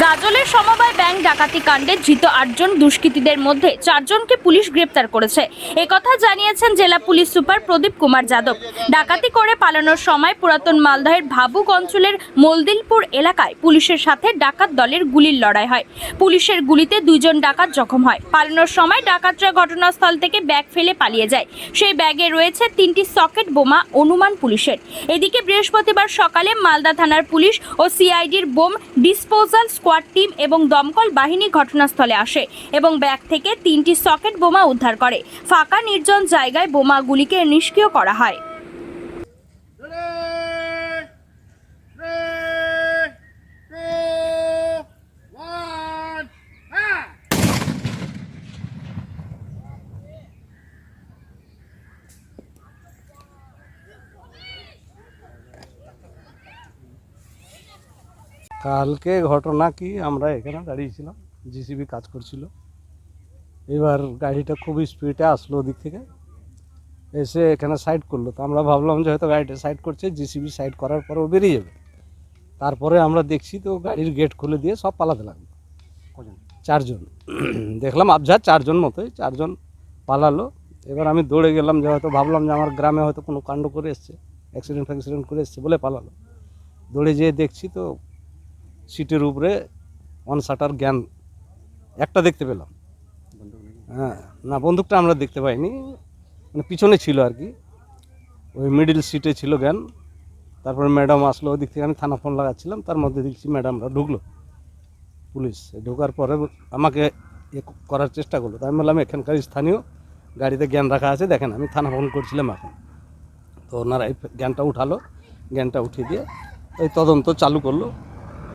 গাজলের সমবায় ব্যাংক ডাকাতি কাণ্ডে ধৃত ৮ জন দুষ্কৃতীদের মধ্যে ৪ জনকে পুলিশ গ্রেপ্তার করেছে। একথা জানিয়েছেন জেলা পুলিশ সুপার প্রদীপ কুমার যাদব। ডাকাতি করে পালানোর সময় পুরাতন মালদহের ভাবুক অঞ্চলের মলদিলপুর এলাকায় পুলিশের সাথে ডাকাত দলের গুলির লড়াই হয়। পুলিশের গুলিতে 2 জন ডাকাত জখম হয়। পালানোর সময় ডাকাতরা ঘটনাস্থল থেকে ব্যাগ ফেলে পালিয়ে যায়। সেই ব্যাগে রয়েছে 3টি সকেট বোমা অনুমান পুলিশের। এদিকে বৃহস্পতিবার সকালে মালদা থানার পুলিশ ও সিআইডির বোম ডিসপোজাল স্কোয়াড টিম এবং দমকল বাহিনী ঘটনাস্থলে আসে এবং ব্যাগ থেকে 3টি সকেট বোমা উদ্ধার করে। ফাঁকা নির্জন জায়গায় বোমাগুলিকে নিষ্ক্রিয় করা হয়। কালকে ঘটনা কি, আমরা এখানে দাঁড়িয়েছিলাম, জিসিবি কাজ করছিল। এবার গাড়িটা খুব স্পিডে আসলো ওদিক থেকে, এসে এখানে সাইড করলো। তো আমরা ভাবলাম যে হয়তো গাড়িটা সাইড করছে, জিসিবি সাইড করার পর ও বেরিয়ে যাবে। তারপরে আমরা দেখছি তো গাড়ির গেট খুলে দিয়ে সব পালাতে লাগলো। 4 জন দেখলাম, আবঝা 4 জন মতোই, 4 জন পালালো। এবার আমি দৌড়ে গেলাম, যে হয়তো ভাবলাম যে আমার গ্রামে হয়তো কোনো কাণ্ড করে এসছে, অ্যাক্সিডেন্ট করে এসছে বলে পালালো। দৌড়ে যেয়ে দেখছি তো সিটের উপরে ওয়ান শাটার গ্যান একটা দেখতে পেলাম। হ্যাঁ, না বন্দুকটা আমরা দেখতে পাইনি, মানে পিছনে ছিল আর কি, ওই মিডিল সিটে ছিল গ্যান। তারপরে ম্যাডাম আসলো ওদিক থেকে, আমি থানা ফোন লাগাচ্ছিলাম, তার মধ্যে দেখছি ম্যাডামরা ঢুকলো। পুলিশ ঢোকার পরে আমাকে করার চেষ্টা করলো। তাই আমি বললাম এখানকার স্থানীয়, গাড়িতে জ্ঞান রাখা আছে, দেখেন আমি থানা ফোন করছিলাম এখন। তো ওনারা এই জ্ঞানটা উঠালো, জ্ঞানটা উঠিয়ে দিয়ে ওই তদন্ত চালু করলো।